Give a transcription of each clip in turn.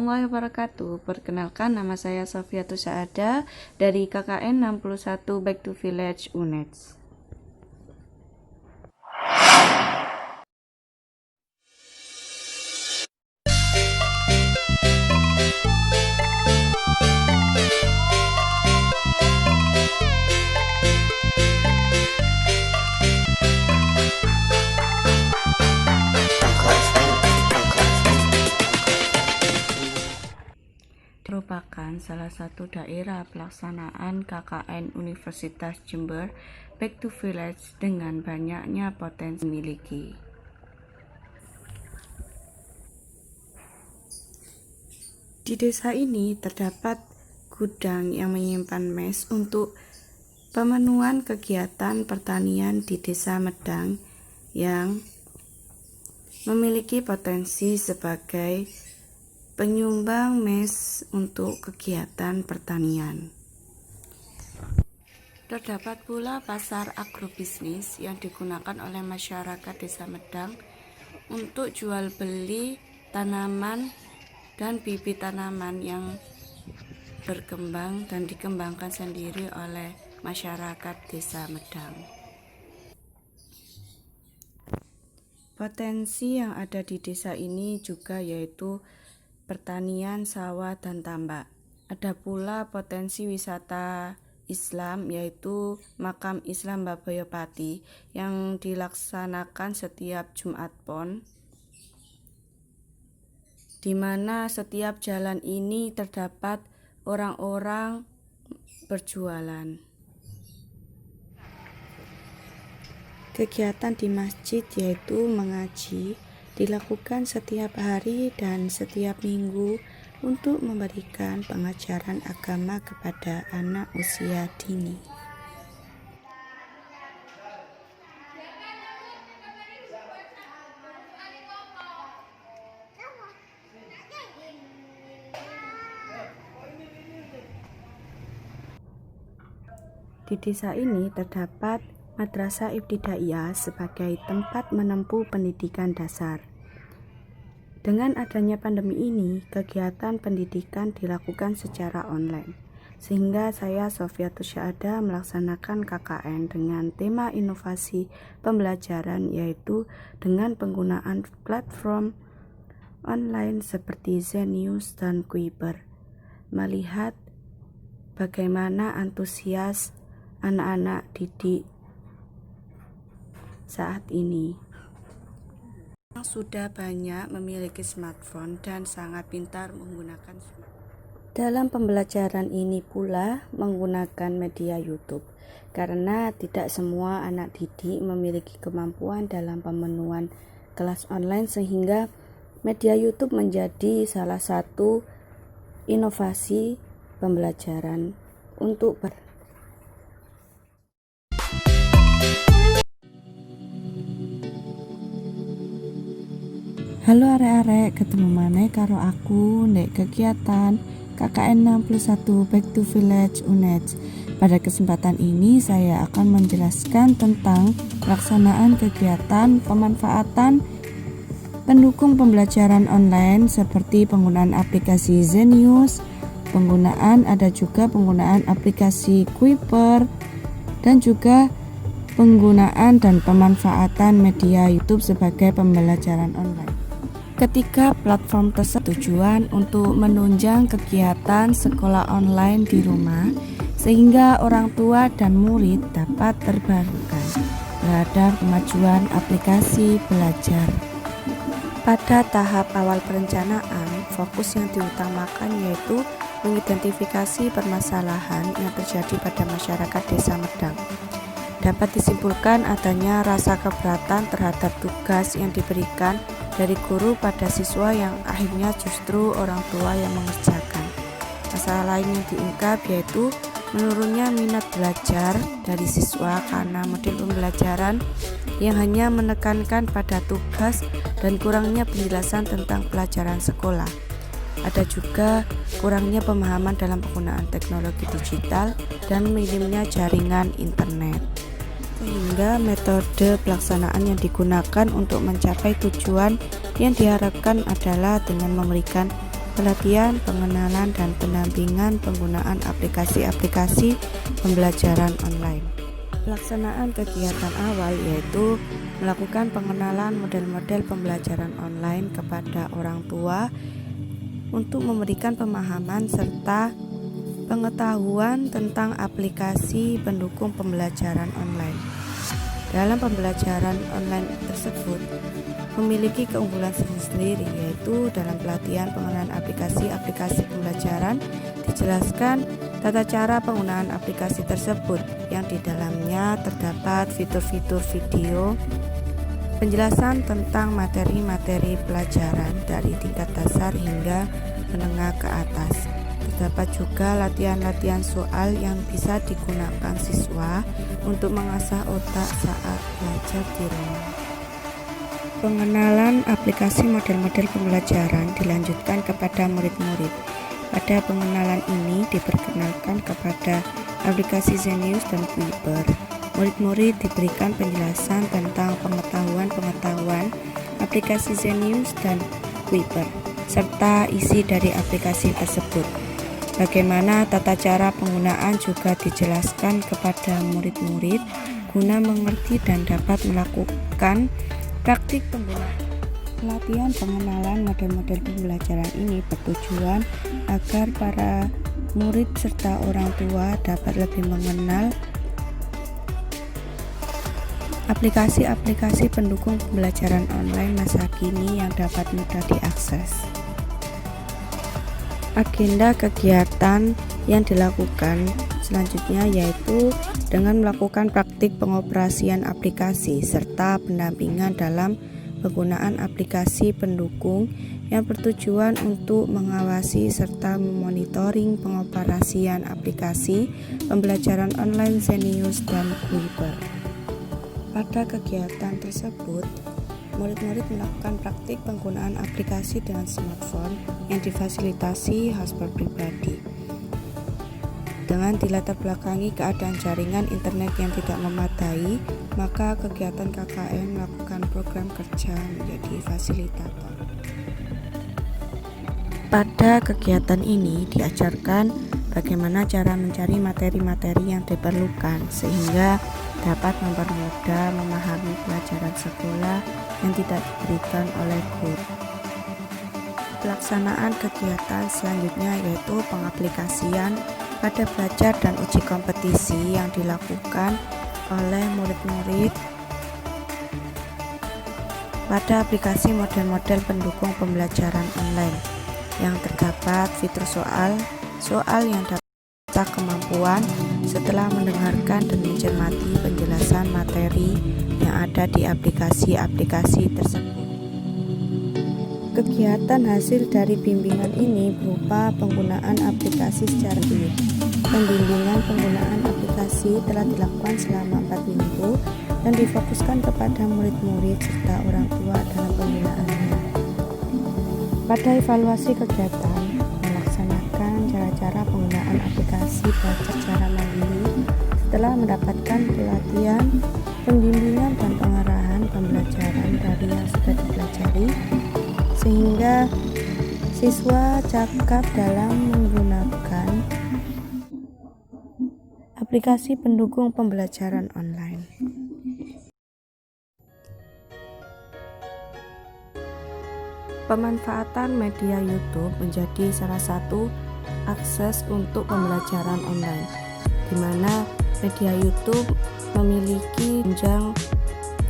warahmatullahi wabarakatuh. Perkenalkan, nama saya Sofiatul Saada dari KKN 61 Back to Village UNED. Merupakan salah satu daerah pelaksanaan KKN Universitas Jember Back to Village dengan banyaknya potensi dimiliki. Di desa ini terdapat gudang yang menyimpan mes untuk pemenuhan kegiatan pertanian di Desa Medang yang memiliki potensi sebagai penyumbang mes untuk kegiatan pertanian. Terdapat pula pasar agrobisnis yang digunakan oleh masyarakat Desa Medang untuk jual beli tanaman dan bibit tanaman yang berkembang dan dikembangkan sendiri oleh masyarakat Desa Medang. Potensi yang ada di desa ini juga yaitu pertanian, sawah, dan tambak. Ada pula potensi wisata Islam yaitu makam Islam Babayapati yang dilaksanakan setiap Jumat Pon, di mana setiap jalan ini terdapat orang-orang berjualan. Kegiatan di masjid yaitu mengaji dilakukan setiap hari dan setiap minggu untuk memberikan pengajaran agama kepada anak usia dini. Di desa ini terdapat Madrasah Ibtidaiyah sebagai tempat menempuh pendidikan dasar. Dengan adanya pandemi ini, kegiatan pendidikan dilakukan secara online, sehingga saya Sofiatul Saada melaksanakan KKN dengan tema inovasi pembelajaran yaitu dengan penggunaan platform online seperti Zenius dan Kuiper, melihat bagaimana antusias anak-anak didik saat ini yang sudah banyak memiliki smartphone dan sangat pintar menggunakan smartphone. Dalam pembelajaran ini pula menggunakan media YouTube, karena tidak semua anak didik memiliki kemampuan dalam pemenuhan kelas online, sehingga media YouTube menjadi salah satu inovasi pembelajaran untuk Halo arek-arek, ketemu maneh karo aku ndek kegiatan KKN 61 Back to Village UNED. Pada kesempatan ini saya akan menjelaskan tentang pelaksanaan kegiatan pemanfaatan pendukung pembelajaran online seperti penggunaan aplikasi Zenius, ada juga penggunaan aplikasi Kuiper, dan juga penggunaan dan pemanfaatan media YouTube sebagai pembelajaran online. Ketiga platform tersebut tujuan untuk menunjang kegiatan sekolah online di rumah, sehingga orang tua dan murid dapat terbarukan terhadap kemajuan aplikasi belajar. Pada tahap awal perencanaan, fokus yang diutamakan yaitu mengidentifikasi permasalahan yang terjadi pada masyarakat Desa Medang. Dapat disimpulkan adanya rasa keberatan terhadap tugas yang diberikan dari guru pada siswa yang akhirnya justru orang tua yang mengerjakan. Masalah lain yang diungkap yaitu menurunnya minat belajar dari siswa karena model pembelajaran yang hanya menekankan pada tugas dan kurangnya penjelasan tentang pelajaran sekolah. Ada juga kurangnya pemahaman dalam penggunaan teknologi digital dan minimnya jaringan internet, sehingga metode pelaksanaan yang digunakan untuk mencapai tujuan yang diharapkan adalah dengan memberikan pelatihan, pengenalan, dan pendampingan penggunaan aplikasi-aplikasi pembelajaran online. Pelaksanaan kegiatan awal yaitu melakukan pengenalan model-model pembelajaran online kepada orang tua untuk memberikan pemahaman serta pengetahuan tentang aplikasi pendukung pembelajaran online. Dalam pembelajaran online tersebut memiliki keunggulan sendiri, yaitu dalam pelatihan pengenalan aplikasi-aplikasi pembelajaran dijelaskan tata cara penggunaan aplikasi tersebut yang di dalamnya terdapat fitur-fitur video, penjelasan tentang materi-materi pelajaran dari tingkat dasar hingga menengah ke atas. Terdapat juga latihan-latihan soal yang bisa digunakan siswa untuk mengasah otak saat belajar di rumah. Pengenalan aplikasi model-model pembelajaran dilanjutkan kepada murid-murid. Pada pengenalan ini diperkenalkan kepada aplikasi Zenius dan Kuiper. Murid-murid diberikan penjelasan tentang pengetahuan-pengetahuan aplikasi Zenius dan Kuiper, serta isi dari aplikasi tersebut. Bagaimana tata cara penggunaan juga dijelaskan kepada murid-murid guna mengerti dan dapat melakukan praktik penggunaan. Pelatihan pengenalan model-model pembelajaran ini bertujuan agar para murid serta orang tua dapat lebih mengenal aplikasi-aplikasi pendukung pembelajaran online masa kini yang dapat mudah diakses. Agenda kegiatan yang dilakukan selanjutnya yaitu dengan melakukan praktik pengoperasian aplikasi serta pendampingan dalam penggunaan aplikasi pendukung yang bertujuan untuk mengawasi serta memonitoring pengoperasian aplikasi pembelajaran online Zenius dan Kuiper. Pada kegiatan tersebut, murid-murid melakukan praktik penggunaan aplikasi dengan smartphone yang difasilitasi hotspot pribadi. Dengan dilatar belakangi keadaan jaringan internet yang tidak memadai, maka kegiatan KKN melakukan program kerja menjadi fasilitator. Pada kegiatan ini diajarkan bagaimana cara mencari materi-materi yang diperlukan sehingga dapat mempermudah memahami pelajaran sekolah yang tidak diberikan oleh guru. Pelaksanaan kegiatan selanjutnya yaitu pengaplikasian pada belajar dan uji kompetisi yang dilakukan oleh murid-murid pada aplikasi model-model pendukung pembelajaran online yang terdapat fitur soal yang dapat mengasah kemampuan setelah mendengarkan dan mencermati penjelasan materi yang ada di aplikasi-aplikasi tersebut. Kegiatan hasil dari bimbingan ini berupa penggunaan aplikasi secara real. Pembimbingan penggunaan aplikasi telah dilakukan selama 4 minggu dan difokuskan kepada murid-murid serta orang tua dalam penggunaannya. Pada evaluasi kegiatan, melaksanakan cara-cara penggunaan aplikasi belajar secara mandiri setelah mendapatkan pelatihan, pembimbingan dan pengarahan pembelajaran dari yang sudah dipelajari, sehingga siswa cakap dalam menggunakan aplikasi pendukung pembelajaran online. Pemanfaatan media YouTube menjadi salah satu akses untuk pembelajaran online, di mana media YouTube memiliki jenjang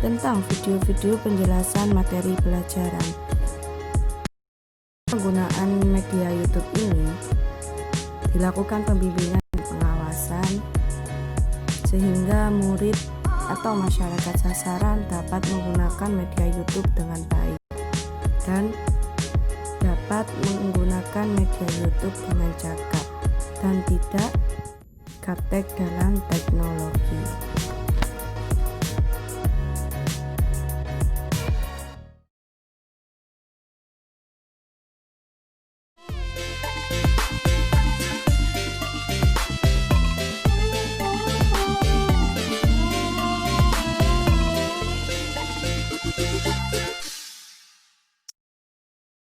tentang video-video penjelasan materi pelajaran. Penggunaan media YouTube ini dilakukan pembimbingan dan pengawasan sehingga murid atau masyarakat sasaran dapat menggunakan media YouTube dengan baik dan dapat menggunakan media YouTube dengan cakap dan tidak gaptek dalam teknologi.